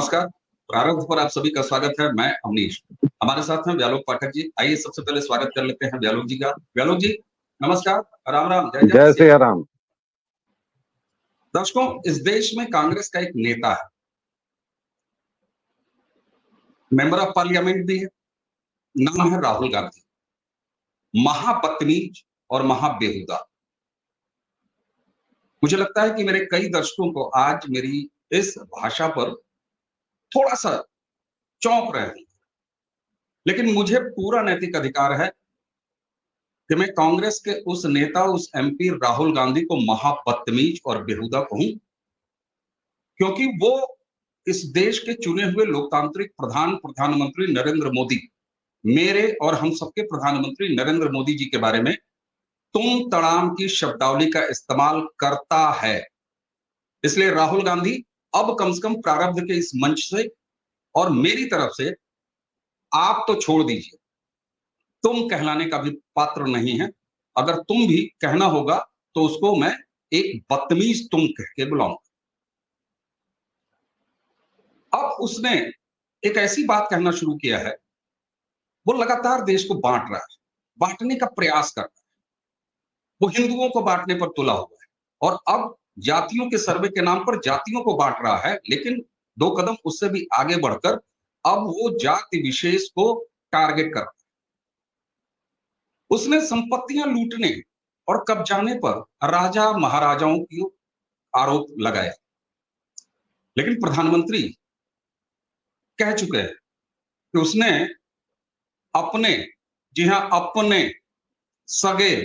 नमस्कार। प्रारंभ पर आप सभी का स्वागत है। मैं अवनीश। हमारे साथ हैं व्यालोक पाठक जी। आइए सबसे पहले स्वागत कर लेते हैं व्यालोक जी का। व्यालोक जी नमस्कार, राम राम, जय जय जय श्री सिया राम। दर्शकों, इस देश में कांग्रेस का एक नेता है, मेंबर ऑफ पार्लियामेंट भी है, नाम है राहुल गांधी। महाबदतमीज और महाबेहुदा। मुझे लगता है कि मेरे कई दर्शकों को आज मेरी इस भाषा पर थोड़ा सा चौंक रहे हैं, लेकिन मुझे पूरा नैतिक अधिकार है कि मैं कांग्रेस के उस नेता, उस एमपी राहुल गांधी को महाबदतमीज और बेहुदा कहूं, क्योंकि वो इस देश के चुने हुए लोकतांत्रिक प्रधानमंत्री नरेंद्र मोदी, मेरे और हम सबके प्रधानमंत्री नरेंद्र मोदी जी के बारे में तुम तड़ाम की शब्दावली का इस्तेमाल करता है। इसलिए राहुल गांधी, अब कम से कम प्रारब्ध के इस मंच से और मेरी तरफ से आप तो छोड़ दीजिए, तुम कहलाने का भी पात्र नहीं है। अगर तुम भी कहना होगा तो उसको मैं एक बदतमीज तुम कह के बुलाऊंगा। अब उसने एक ऐसी बात कहना शुरू किया है, वो लगातार देश को बांट रहा है, बांटने का प्रयास कर रहा है। वो हिंदुओं को बांटने पर तुला हुआ है और अब जातियों के सर्वे के नाम पर जातियों को बांट रहा है, लेकिन दो कदम उससे भी आगे बढ़कर अब वो जाति विशेष को टारगेट कर रहा है। उसने संपत्तियां लूटने और कब्जाने पर राजा महाराजाओं की आरोप लगाया, लेकिन प्रधानमंत्री कह चुके हैं कि उसने अपने, जी हां, अपने सगे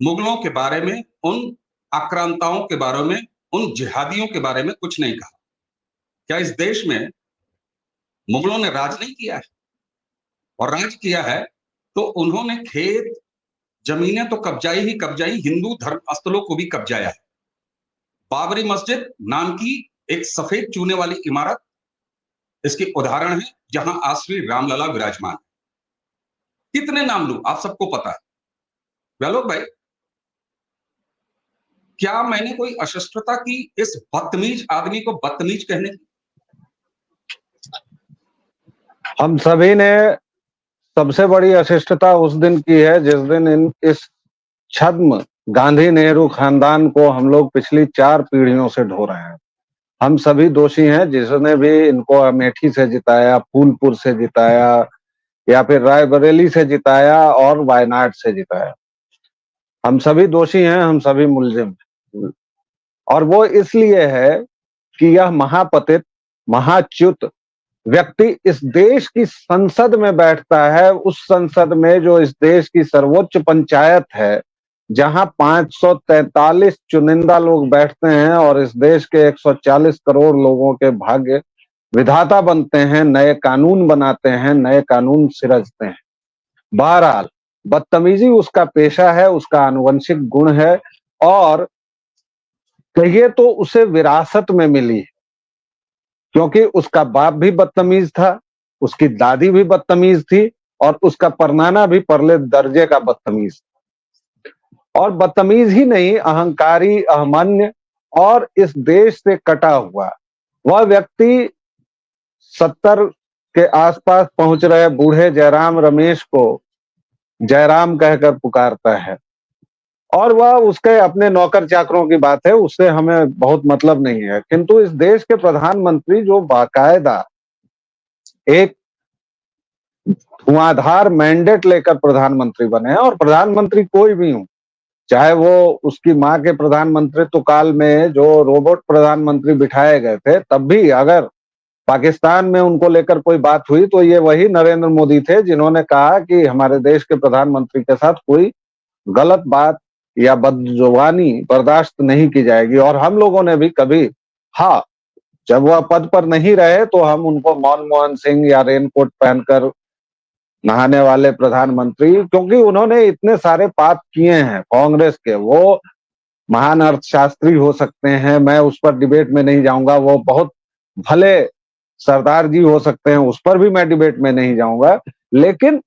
मुगलों के बारे में, उन आक्रांताओं के बारे में, उन जिहादियों के बारे में कुछ नहीं कहा। क्या इस देश में मुगलों ने राज नहीं किया है? और राज किया है तो उन्होंने खेत जमीनें तो कब्जाई ही कब्जाई, हिंदू धर्म स्थलों को भी कब्जाया है। बाबरी मस्जिद नाम की एक सफेद चूने वाली इमारत इसके उदाहरण है, जहां आज श्री रामलला विराजमान है। कितने नाम लूं, आप सबको पता है। व्यालोक भाई, क्या मैंने कोई अशिष्टता की इस बदतमीज आदमी को बदतमीज कहने की? हम सभी ने सबसे बड़ी अशिष्टता उस दिन की है जिस दिन इस छद्म गांधी नेहरू खानदान को हम लोग पिछली 4 पीढ़ियों से ढो रहे हैं। हम सभी दोषी हैं, जिसने भी इनको अमेठी से जिताया, फूलपुर से जिताया या फिर रायबरेली से जिताया और वायनाड से जिताया। हम सभी दोषी हैं, हम सभी मुलजिम हैं। और वो इसलिए है कि यह महापतित, महाच्युत व्यक्ति इस देश की संसद में बैठता है, उस संसद में जो इस देश की सर्वोच्च पंचायत है, जहां 543 चुनिंदा लोग बैठते हैं और इस देश के 140 करोड़ लोगों के भाग्य विधाता बनते हैं, नए कानून बनाते हैं, नए कानून सिरजते हैं। बहरहाल बदतमीजी उसका पेशा है, उसका आनुवंशिक गुण है और कहिए तो उसे विरासत में मिली है, क्योंकि उसका बाप भी बदतमीज था, उसकी दादी भी बदतमीज थी और उसका परनाना भी परले दर्जे का बदतमीज। और बदतमीज ही नहीं, अहंकारी, अहमन्य और इस देश से कटा हुआ वह व्यक्ति 70 के आसपास पहुंच रहे बूढ़े जयराम रमेश को जयराम कहकर पुकारता है। और वह उसके अपने नौकर चाकरों की बात है, उससे हमें बहुत मतलब नहीं है, किंतु इस देश के प्रधानमंत्री जो बाकायदा एक धुआंधार मैंडेट लेकर प्रधानमंत्री बने हैं, और प्रधानमंत्री कोई भी हो, चाहे वो उसकी मां के प्रधानमंत्रित्व काल में जो रोबोट प्रधानमंत्री बिठाए गए थे, तब भी अगर पाकिस्तान में उनको लेकर कोई बात हुई तो ये वही नरेंद्र मोदी थे जिन्होंने कहा कि हमारे देश के प्रधानमंत्री के साथ कोई गलत बात या बदजुबानी बर्दाश्त नहीं की जाएगी। और हम लोगों ने भी कभी, हाँ, जब वह पद पर नहीं रहे तो हम उनको मनमोहन सिंह या रेनकोट पहनकर नहाने वाले प्रधानमंत्री, क्योंकि उन्होंने इतने सारे पाप किए हैं कांग्रेस के, वो महान अर्थशास्त्री हो सकते हैं, मैं उस पर डिबेट में नहीं जाऊंगा, वो बहुत भले सरदार जी हो सकते हैं, उस पर भी मैं डिबेट में नहीं जाऊंगा, लेकिन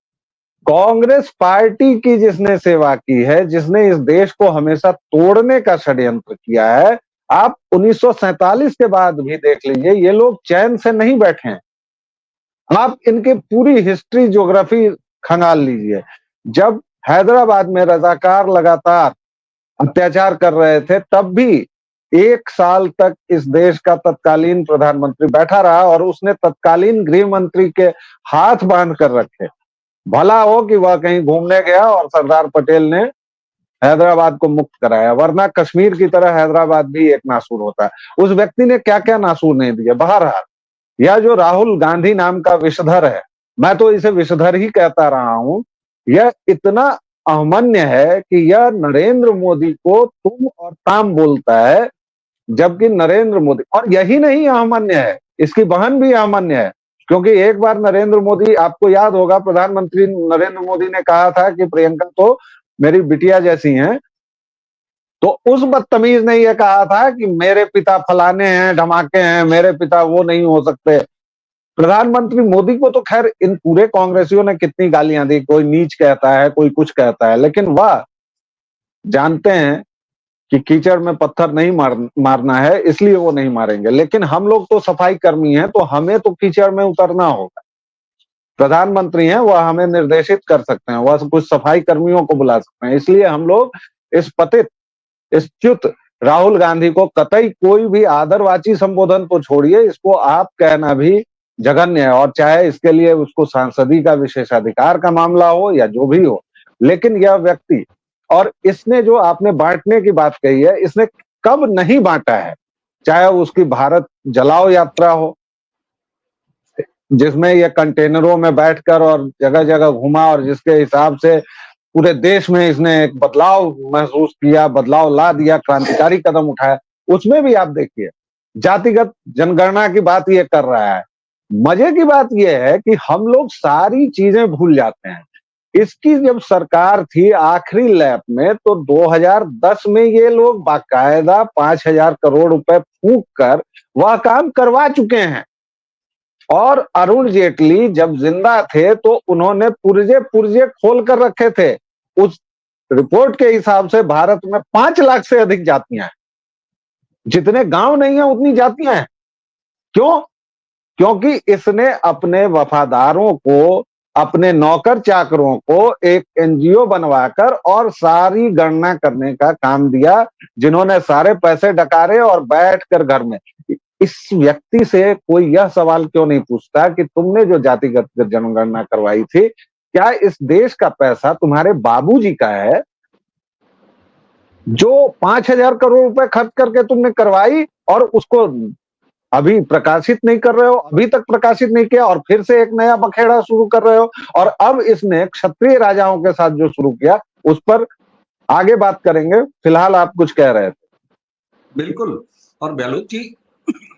कांग्रेस पार्टी की जिसने सेवा की है, जिसने इस देश को हमेशा तोड़ने का षड्यंत्र किया है, आप 1947 के बाद भी देख लीजिए, ये लोग चैन से नहीं बैठे हैं। आप इनकी पूरी हिस्ट्री ज्योग्राफी खंगाल लीजिए। जब हैदराबाद में रजाकार लगातार अत्याचार कर रहे थे, तब भी 1 साल तक इस देश का तत्कालीन प्रधानमंत्री बैठा रहा और उसने तत्कालीन गृह मंत्री के हाथ बांध कर रखे। भला हो कि वह कहीं घूमने गया और सरदार पटेल ने हैदराबाद को मुक्त कराया, वरना कश्मीर की तरह हैदराबाद भी एक नासूर होता है। उस व्यक्ति ने क्या क्या नासूर नहीं दिया। बहरहाल, यह जो राहुल गांधी नाम का विषधर है, मैं तो इसे विषधर ही कहता रहा हूं, यह इतना अवमान्य है कि यह नरेंद्र मोदी को तुम और ताम बोलता है, जबकि नरेंद्र मोदी, और यही नहीं अवमान्य है, इसकी बहन भी अवमान्य है। क्योंकि एक बार नरेंद्र मोदी, आपको याद होगा, प्रधानमंत्री नरेंद्र मोदी ने कहा था कि प्रियंका तो मेरी बिटिया जैसी हैं, तो उस बदतमीज ने यह कहा था कि मेरे पिता फलाने हैं, धमाके हैं, मेरे पिता वो नहीं हो सकते। प्रधानमंत्री मोदी को तो खैर इन पूरे कांग्रेसियों ने कितनी गालियां दी, कोई नीच कहता है, कोई कुछ कहता है, लेकिन वह जानते हैं कि कीचड़ में पत्थर नहीं मारना है, इसलिए वो नहीं मारेंगे। लेकिन हम लोग तो सफाई कर्मी हैं, तो हमें तो कीचड़ में उतरना होगा। प्रधानमंत्री हैं, वह हमें निर्देशित कर सकते हैं, वह कुछ सफाई कर्मियों को बुला सकते हैं। इसलिए हम लोग इस पतित, इस च्युत राहुल गांधी को कतई कोई भी आदरवाची संबोधन तो छोड़िए, इसको आप कहना भी जघन्य है। और चाहे इसके लिए उसको सांसदी का विशेषाधिकार का मामला हो या जो भी हो, लेकिन यह व्यक्ति, और इसने जो आपने बांटने की बात कही है, इसने कब नहीं बांटा है। चाहे उसकी भारत जलाओ यात्रा हो, जिसमें यह कंटेनरों में बैठकर और जगह जगह घुमा और जिसके हिसाब से पूरे देश में इसने एक बदलाव महसूस किया, बदलाव ला दिया, क्रांतिकारी कदम उठाया, उसमें भी आप देखिए जातिगत जनगणना की बात ये कर रहा है। मजे की बात यह है कि हम लोग सारी चीजें भूल जाते हैं। इसकी जब सरकार थी आखिरी लैप में, तो 2010 में ये लोग बाकायदा 5,000 करोड़ रुपए फूंक कर वह काम करवा चुके हैं। और अरुण जेटली जब जिंदा थे तो उन्होंने पुर्जे पुर्जे खोल कर रखे थे। उस रिपोर्ट के हिसाब से भारत में 5 लाख से अधिक जातियां हैं। जितने गांव नहीं है उतनी जातियां हैं। क्यों? क्योंकि इसने अपने वफादारों को, अपने नौकर चाकरों को एक एनजीओ बनवाकर और सारी गणना करने का काम दिया, जिन्होंने सारे पैसे डकारे और बैठकर घर में। इस व्यक्ति से कोई यह सवाल क्यों नहीं पूछता कि तुमने जो जातिगत जनगणना करवाई थी, क्या इस देश का पैसा तुम्हारे बाबूजी का है, जो 5,000 करोड़ रुपए खर्च करके तुमने करवाई और उसको अभी प्रकाशित नहीं कर रहे हो, अभी तक प्रकाशित नहीं किया, और फिर से एक नया बखेड़ा शुरू कर रहे हो। और अब इसने क्षत्रिय राजाओं के साथ जो शुरू किया, उस पर आगे बात करेंगे। फिलहाल आप कुछ कह रहे थे। बिल्कुल। और बहलोत जी,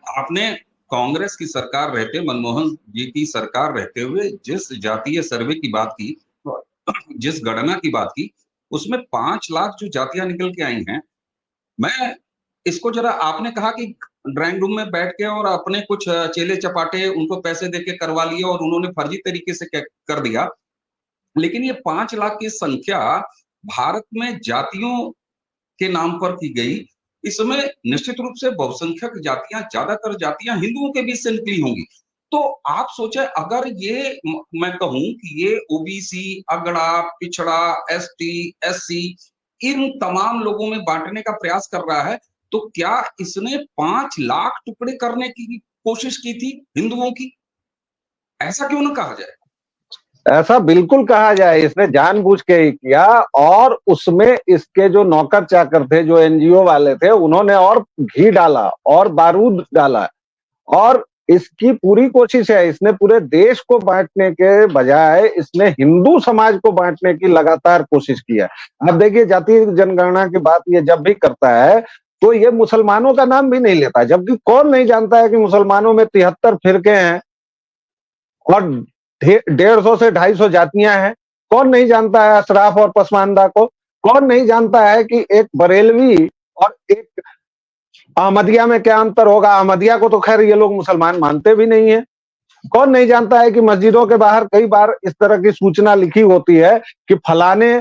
आपने कांग्रेस की सरकार रहते, मनमोहन जी की सरकार रहते हुए जिस जातीय सर्वे की बात की, जिस गणना की बात की, उसमें 5 लाख जो जातियां निकल के आई हैं, मैं इसको जरा, आपने कहा कि ड्राइंग रूम में बैठ के और अपने कुछ चेले चपाटे उनको पैसे देके करवा लिए और उन्होंने फर्जी तरीके से कर दिया। लेकिन ये 5 लाख की संख्या भारत में जातियों के नाम पर की गई। इसमें निश्चित रूप से बहुसंख्यक जातियां, ज्यादातर जातियां हिंदुओं के बीच से निकली होंगी। तो आप सोचे, अगर ये मैं कहूं कि ये ओबीसी, अगड़ा, पिछड़ा, एसटी, एससी, इन तमाम लोगों में बांटने का प्रयास कर रहा है, तो क्या इसने 5 लाख टुकड़े करने की कोशिश की थी हिंदुओं की? ऐसा क्यों ना कहा जाए? ऐसा बिल्कुल कहा जाए, इसने जानबूझ के ही किया। और उसमें इसके जो नौकर चाकर थे, जो एनजीओ वाले थे, उन्होंने और घी डाला और बारूद डाला। और इसकी पूरी कोशिश है, इसने पूरे देश को बांटने के बजाय इसने हिंदू समाज को बांटने की लगातार कोशिश की है। अब देखिए, जातीय जनगणना की बात ये जब भी करता है तो ये मुसलमानों का नाम भी नहीं लेता, जबकि कौन नहीं जानता है कि मुसलमानों में 73 फिरके हैं और 150 से 250 जातियां हैं। कौन नहीं जानता है अशराफ और पसमानदा को? कौन नहीं जानता है कि एक बरेलवी और एक अहमदिया में क्या अंतर होगा? अहमदिया को तो खैर ये लोग मुसलमान मानते भी नहीं है। कौन नहीं जानता है कि मस्जिदों के बाहर कई बार इस तरह की सूचना लिखी होती है कि फलाने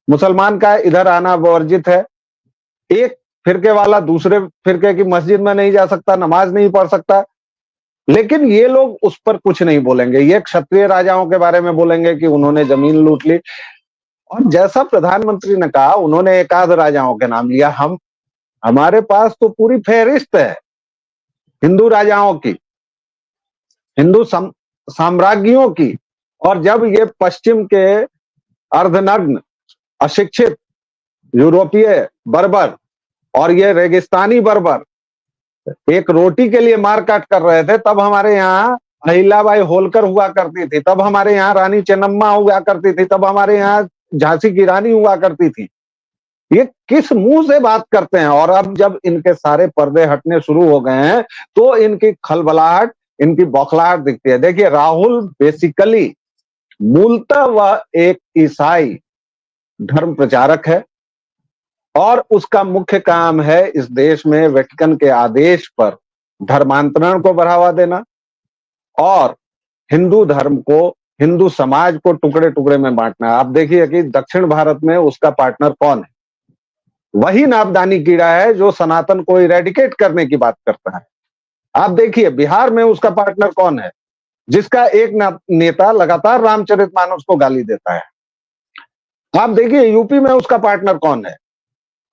मुसलमान का इधर आना वर्जित है। एक फिरके वाला दूसरे फिरके की मस्जिद में नहीं जा सकता, नमाज नहीं पढ़ सकता। लेकिन ये लोग उस पर कुछ नहीं बोलेंगे। ये क्षत्रिय राजाओं के बारे में बोलेंगे कि उन्होंने जमीन लूट ली। और जैसा प्रधानमंत्री ने कहा, उन्होंने एकाध राजाओं के नाम लिया। हमारे पास तो पूरी फेहरिस्त है हिंदू राजाओं की, हिंदू साम्राज्ञियों की। और जब ये पश्चिम के अर्धनग्न, अशिक्षित यूरोपीय बर्बर और ये रेगिस्तानी बर्बर एक रोटी के लिए मारकाट कर रहे थे, तब हमारे यहाँ अहिल्याबाई होलकर हुआ करती थी, तब हमारे यहाँ रानी चेन्नम्मा हुआ करती थी, तब हमारे यहाँ झांसी की रानी हुआ करती थी। ये किस मुंह से बात करते हैं? और अब जब इनके सारे पर्दे हटने शुरू हो गए हैं तो इनकी खलबलाहट, इनकी बौखलाहट दिखती है। देखिए, राहुल बेसिकली मूलतः वह एक ईसाई धर्म प्रचारक है और उसका मुख्य काम है इस देश में वेटिकन के आदेश पर धर्मांतरण को बढ़ावा देना और हिंदू धर्म को, हिंदू समाज को टुकड़े टुकड़े में बांटना। आप देखिए कि दक्षिण भारत में उसका पार्टनर कौन है? वही नाबदानी कीड़ा है जो सनातन को इरेडिकेट करने की बात करता है। आप देखिए बिहार में उसका पार्टनर कौन है, जिसका एक नेता लगातार रामचरितमानस को गाली देता है। आप देखिए यूपी में उसका पार्टनर कौन है,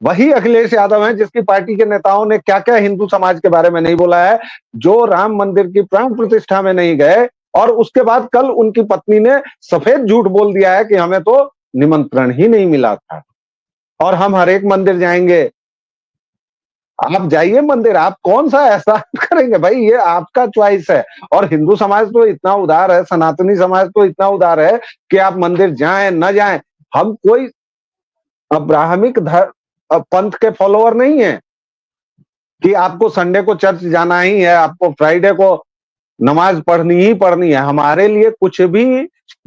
वही अखिलेश यादव है, जिसकी पार्टी के नेताओं ने क्या क्या हिंदू समाज के बारे में नहीं बोला है, जो राम मंदिर की प्राण प्रतिष्ठा में नहीं गए। और उसके बाद कल उनकी पत्नी ने सफेद झूठ बोल दिया है कि हमें तो निमंत्रण ही नहीं मिला था और हम हर एक मंदिर जाएंगे। आप जाइए मंदिर, आप कौन सा ऐसा करेंगे भाई? ये आपका चॉइस है। और हिंदू समाज तो इतना उदार है, सनातनी समाज तो इतना उदार है कि आप मंदिर जाएं न जाएं, हम कोई अब्राहमिक पंथ के फॉलोअर नहीं है कि आपको संडे को चर्च जाना ही है, आपको फ्राइडे को नमाज पढ़नी ही पढ़नी है। हमारे लिए कुछ भी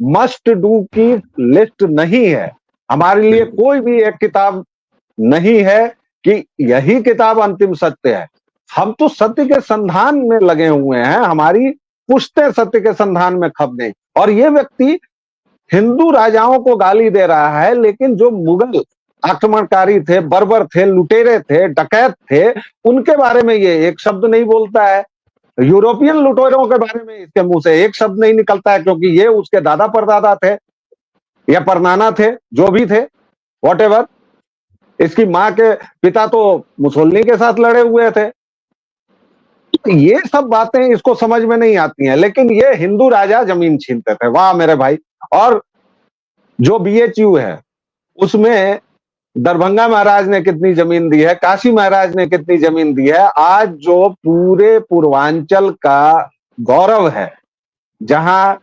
मस्ट डू की लिस्ट नहीं है। हमारे लिए कोई भी एक किताब नहीं है कि यही किताब अंतिम सत्य है। हम तो सत्य के संधान में लगे हुए हैं, हमारी पुश्तें सत्य के संधान में खप गई। और ये व्यक्ति हिंदू राजाओं को गाली दे रहा है, लेकिन जो मुगल आक्रमणकारी थे, बर्बर थे, लुटेरे थे, डकैत थे, उनके बारे में ये एक शब्द नहीं बोलता है। यूरोपियन लुटेरों के बारे में इसके मुंह से एक शब्द नहीं निकलता है, क्योंकि ये उसके दादा परदादा थे या परनाना थे, जो भी थे, व्हाटएवर। इसकी माँ के पिता तो मुसोलिनी के साथ लड़े हुए थे। ये सब बातें इसको समझ में नहीं आती हैं, लेकिन ये हिंदू राजा जमीन छीनते थे। वाह मेरे भाई। और जो बीएचयू है उसमें दरभंगा महाराज ने कितनी जमीन दी है, काशी महाराज ने कितनी जमीन दी है। आज जो पूरे पूर्वांचल का गौरव है, जहां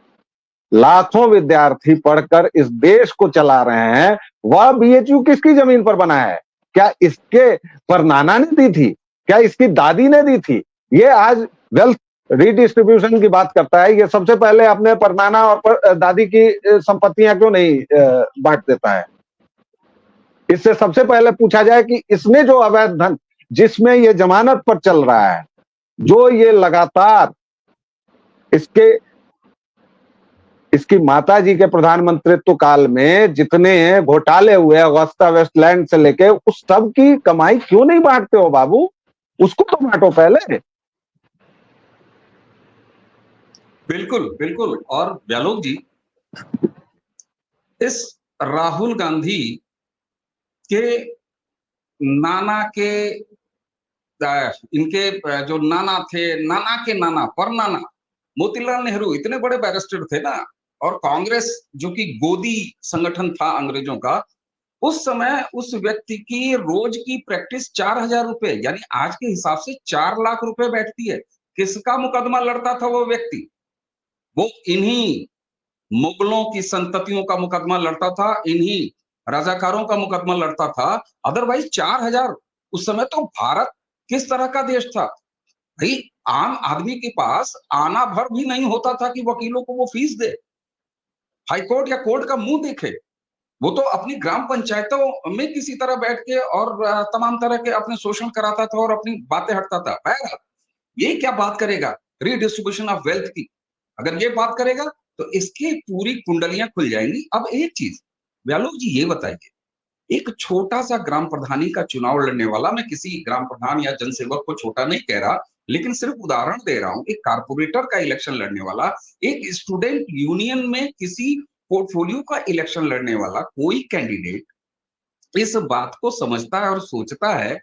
लाखों विद्यार्थी पढ़कर इस देश को चला रहे हैं, वह बीएचयू किसकी जमीन पर बना है? क्या इसके परनाना ने दी थी? क्या इसकी दादी ने दी थी? ये आज वेल्थ रिडिस्ट्रीब्यूशन की बात करता है। ये सबसे पहले अपने परनाना और दादी की संपत्तियां क्यों नहीं बांट देता है? इससे सबसे पहले पूछा जाए कि इसने जो अवैध धन, जिसमें ये जमानत पर चल रहा है, जो ये लगातार इसकी माता जी के प्रधानमंत्रित्व काल में जितने घोटाले हुए अगुस्ता वेस्टलैंड से लेके, उस सब की कमाई क्यों नहीं बांटते हो बाबू? उसको तो बांटो पहले। बिल्कुल बिल्कुल। और व्यालोक जी, इस राहुल गांधी के नाना के इनके जो नाना थे, नाना के नाना परनाना मोतीलाल नेहरू इतने बड़े बैरिस्टर थे ना। और कांग्रेस जो कि गोदी संगठन था अंग्रेजों का, उस समय उस व्यक्ति की रोज की प्रैक्टिस 4,000 रुपए, यानी आज के हिसाब से 4 लाख रुपए बैठती है। किसका मुकदमा लड़ता था वो व्यक्ति? वो इन्हीं मुगलों की संततियों का मुकदमा लड़ता था, इन्हीं रजाकारों का मुकदमा लड़ता था। अदरवाइज 4,000, उस समय तो भारत किस तरह का देश था भाई? आम आदमी के पास आना भर भी नहीं होता था कि वकीलों को वो फीस दे, हाईकोर्ट या कोर्ट का मुंह देखे। वो तो अपनी ग्राम पंचायतों में किसी तरह बैठ के और तमाम तरह के अपने शोषण कराता था और अपनी बातें हटता था। बहरहाल, ये क्या बात करेगा रीडिस्ट्रीब्यूशन ऑफ वेल्थ की? अगर ये बात करेगा तो इसकी पूरी कुंडलियां खुल जाएंगी। अब एक चीज व्यालोक जी ये बताइए एक छोटा सा ग्राम प्रधानी का चुनाव लड़ने वाला, मैं किसी ग्राम प्रधान या जनसेवक को छोटा नहीं कह रहा, लेकिन सिर्फ उदाहरण दे रहा हूं, एक कारपोरेटर का इलेक्शन लड़ने वाला, एक स्टूडेंट यूनियन में किसी पोर्टफोलियो का इलेक्शन लड़ने वाला कोई कैंडिडेट इस बात को समझता है और सोचता है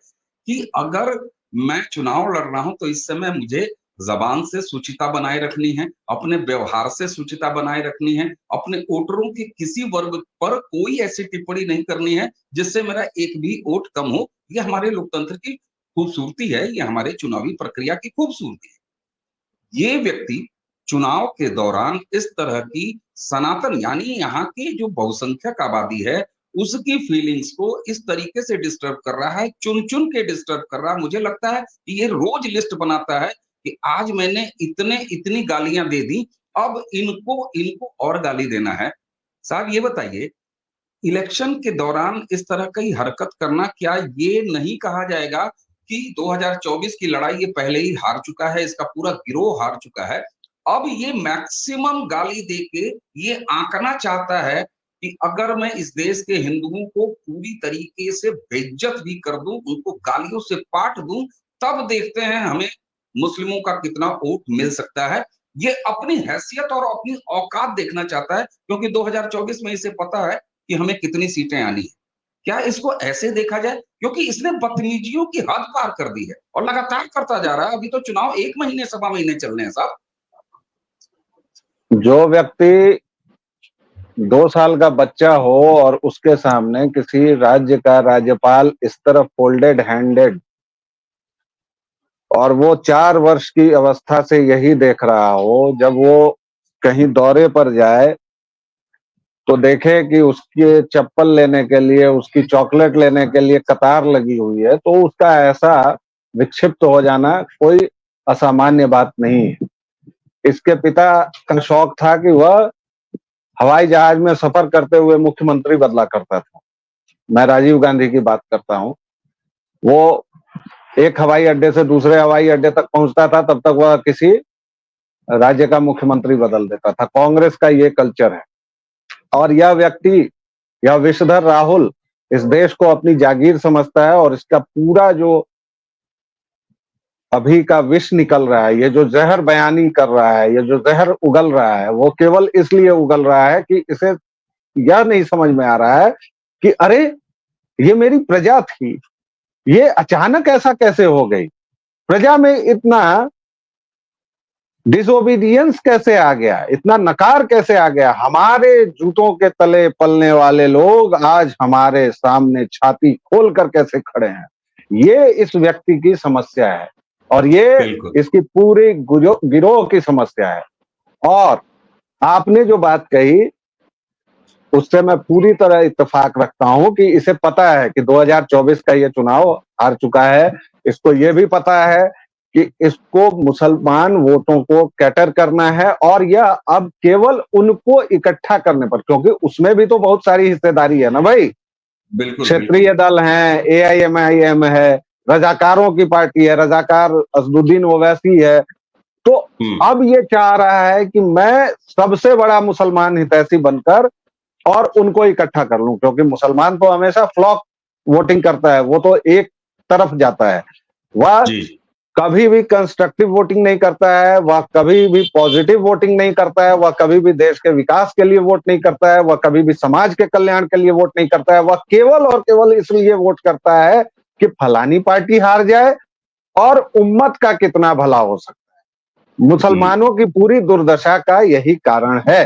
कि अगर मैं चुनाव लड़ रहा हूं तो इस समय मुझे जबान से शुचिता बनाए रखनी है, अपने व्यवहार से शुचिता बनाए रखनी है, अपने वोटरों के किसी वर्ग पर कोई ऐसी टिप्पणी नहीं करनी है जिससे मेरा एक भी वोट कम हो। ये हमारे लोकतंत्र की खूबसूरती है, ये हमारे चुनावी प्रक्रिया की खूबसूरती है। ये व्यक्ति चुनाव के दौरान इस तरह की सनातन यानी यहाँ की जो बहुसंख्यक आबादी है उसकी फीलिंग्स को इस तरीके से डिस्टर्ब कर रहा है, चुन चुन के डिस्टर्ब कर रहा है। मुझे लगता है कि ये रोज लिस्ट बनाता है कि आज मैंने इतने इतनी गालियां दे दी, अब इनको इनको और गाली देना है। साहब ये बताइए, इलेक्शन के दौरान इस तरह की हरकत करना, क्या ये नहीं कहा जाएगा कि 2024 की लड़ाई ये पहले ही हार चुका है, इसका पूरा गिरोह हार चुका है। अब ये मैक्सिमम गाली देके ये आंकना चाहता है कि अगर मैं इस देश के हिंदुओं को पूरी तरीके से बेइज्जत भी कर दूं, उनको गालियों से पाट दूं, तब देखते हैं हमें मुस्लिमों का कितना वोट मिल सकता है। ये अपनी हैसियत और अपनी औकात देखना चाहता है, क्योंकि 2024 में इसे पता है कि हमें कितनी सीटें आनी है। क्या इसको ऐसे देखा जाए? क्योंकि इसने बदतमीजियों की हद पार कर दी है और लगातार करता जा रहा है। अभी तो चुनाव 1 महीने, सवा महीने चलने हैं साहब। जो व्यक्ति 2 साल का बच्चा हो और उसके सामने किसी राज्य का राज्यपाल इस तरह फोल्डेड हैंडेड, और वो 4 वर्ष की अवस्था से यही देख रहा हो, जब वो कहीं दौरे पर जाए तो देखे कि उसके चप्पल लेने के लिए, उसकी चॉकलेट लेने के लिए कतार लगी हुई है, तो उसका ऐसा विक्षिप्त हो जाना कोई असामान्य बात नहीं है। इसके पिता का शौक था कि वह हवाई जहाज में सफर करते हुए मुख्यमंत्री बदला करता था। मैं राजीव गांधी की बात करता हूं। वो एक हवाई अड्डे से दूसरे हवाई अड्डे तक पहुंचता था, तब तक वह किसी राज्य का मुख्यमंत्री बदल देता था। कांग्रेस का ये कल्चर है। और यह व्यक्ति, यह विषधर राहुल, इस देश को अपनी जागीर समझता है और इसका पूरा जो अभी का विष निकल रहा है, ये जो जहर बयानी कर रहा है, ये जो जहर उगल रहा है, वो केवल इसलिए उगल रहा है कि इसे यह नहीं समझ में आ रहा है कि अरे ये मेरी प्रजा थी, ये अचानक ऐसा कैसे हो गई, प्रजा में इतना डिसोबीडियंस कैसे आ गया, इतना नकार कैसे आ गया, हमारे जूतों के तले पलने वाले लोग आज हमारे सामने छाती खोलकर कैसे खड़े हैं। ये इस व्यक्ति की समस्या है और ये इसकी पूरी गिरोह की समस्या है। और आपने जो बात कही उससे मैं पूरी तरह इत्तेफाक रखता हूं कि इसे पता है कि 2024 का ये चुनाव हार चुका है। इसको ये भी पता है कि इसको मुसलमान वोटों को कैटर करना है और यह अब केवल उनको इकट्ठा करने पर, क्योंकि उसमें भी तो बहुत सारी हिस्सेदारी है ना भाई। क्षेत्रीय दल हैं, AIMIM है, रजाकारों की पार्टी है, रजाकार असदुद्दीन ओवैसी है। तो अब ये चाह रहा है कि मैं सबसे बड़ा मुसलमान हितैषी बनकर और उनको इकट्ठा कर लूं, क्योंकि मुसलमान तो हमेशा फ्लॉक वोटिंग करता है, वो तो एक तरफ जाता है, वह कभी भी कंस्ट्रक्टिव वोटिंग नहीं करता है, वह कभी भी पॉजिटिव वोटिंग नहीं करता है, वह कभी भी देश के विकास के लिए वोट नहीं करता है, वह कभी भी समाज के कल्याण के लिए वोट नहीं करता है। वह केवल और केवल इसलिए वोट करता है कि फलानी पार्टी हार जाए और उम्मत का कितना भला हो सकता है। मुसलमानों की पूरी दुर्दशा का यही कारण है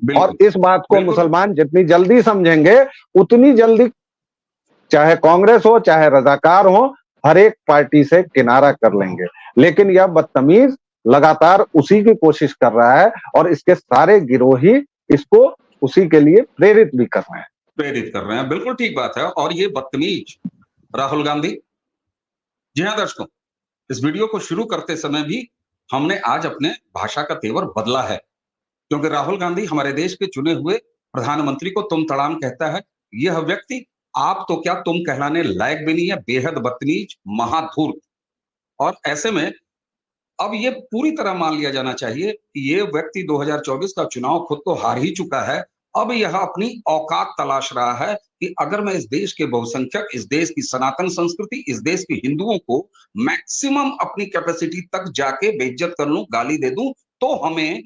और इस बात को मुसलमान जितनी जल्दी समझेंगे उतनी जल्दी, चाहे कांग्रेस हो चाहे रजाकार हो, हर एक पार्टी से किनारा कर लेंगे। लेकिन यह बदतमीज लगातार उसी की कोशिश कर रहा है और इसके सारे गिरोही इसको उसी के लिए प्रेरित भी कर रहे हैं। बिल्कुल ठीक बात है। और ये बदतमीज राहुल गांधी, जी हाँ दर्शकों, इस वीडियो को शुरू करते समय भी हमने आज अपने भाषा का तेवर बदला है, क्योंकि राहुल गांधी हमारे देश के चुने हुए प्रधानमंत्री को तुम तड़ाम कहता है। यह व्यक्ति आप तो क्या तुम कहलाने लायक भी नहीं है, बेहद बदतमीज, महाधूर्त। और ऐसे में अब ये पूरी तरह मान लिया जाना चाहिए कि ये व्यक्ति 2024 का चुनाव खुद तो हार ही चुका है अब यह अपनी औकात तलाश रहा है कि अगर मैं इस देश के बहुसंख्यक, इस देश की सनातन संस्कृति, इस देश के हिंदुओं को मैक्सिमम अपनी कैपेसिटी तक जाके बेइज्जत कर लूं, गाली दे दूं, तो हमें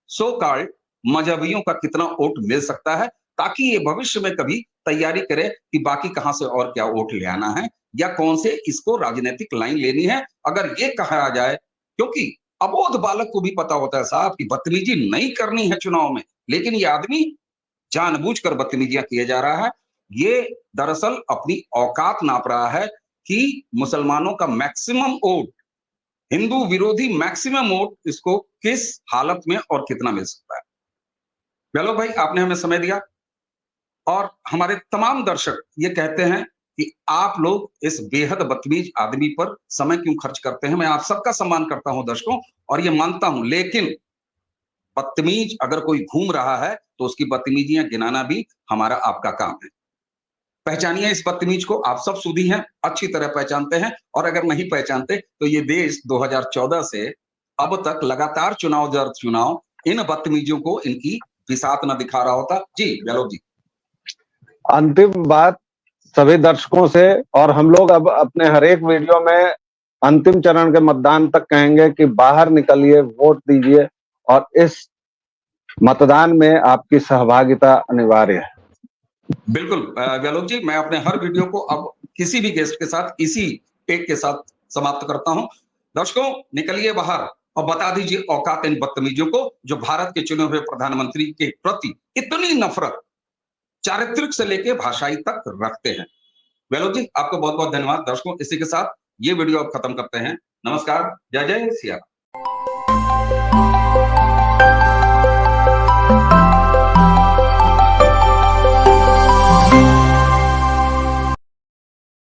सो कॉल्ड मजहबियों का कितना वोट मिल सकता है, ताकि ये भविष्य में कभी तैयारी करे कि बाकी कहां से और क्या वोट ले आना है या कौन से इसको राजनीतिक लाइन लेनी है। अगर ये कहा जाए, क्योंकि अबोध बालक को भी पता होता है साहब कि बदतमीजी नहीं करनी है चुनाव में, लेकिन ये आदमी जानबूझकर बदतमीजियां किए जा रहा है। ये दरअसल अपनी औकात नाप रहा है कि मुसलमानों का मैक्सिमम वोट, हिंदू विरोधी मैक्सिमम वोट इसको किस हालत में और कितना मिल सकता है। चलो भाई, आपने हमें समय दिया और हमारे तमाम दर्शक ये कहते हैं कि आप लोग इस बेहद बदतमीज आदमी पर समय क्यों खर्च करते हैं। मैं आप सबका सम्मान करता हूं दर्शकों, और ये मानता हूं, लेकिन बदतमीज अगर कोई घूम रहा है तो उसकी बदतमीजियां गिनाना भी हमारा आपका काम है। पहचानिए इस बदतमीज को, आप सब सूदी हैं, अच्छी तरह पहचानते हैं, और अगर नहीं पहचानते तो ये देश 2014 से अब तक लगातार चुनाव दर चुनाव इन बदतमीजियों को इनकी बिसात न दिखा रहा होता। जी गहलोत जी। अंतिम बात सभी दर्शकों से, और हम लोग अब अपने हर एक वीडियो में अंतिम चरण के मतदान तक कहेंगे कि बाहर निकलिए, वोट दीजिए, और इस मतदान में आपकी सहभागिता अनिवार्य है। बिल्कुल गहलोत जी, मैं अपने हर वीडियो को अब किसी भी गेस्ट के साथ इसी टेक के साथ समाप्त करता हूं। दर्शकों, निकलिए बाहर और बता दीजिए औकात इन बदतमीजों को जो भारत के चुने हुए प्रधानमंत्री के प्रति इतनी नफरत चारित्रिक से लेके भाषाई तक रखते हैं। गहलोत जी, आपको बहुत बहुत धन्यवाद। दर्शकों, इसी के साथ ये वीडियो अब खत्म करते हैं। नमस्कार, जय जय सिया राम।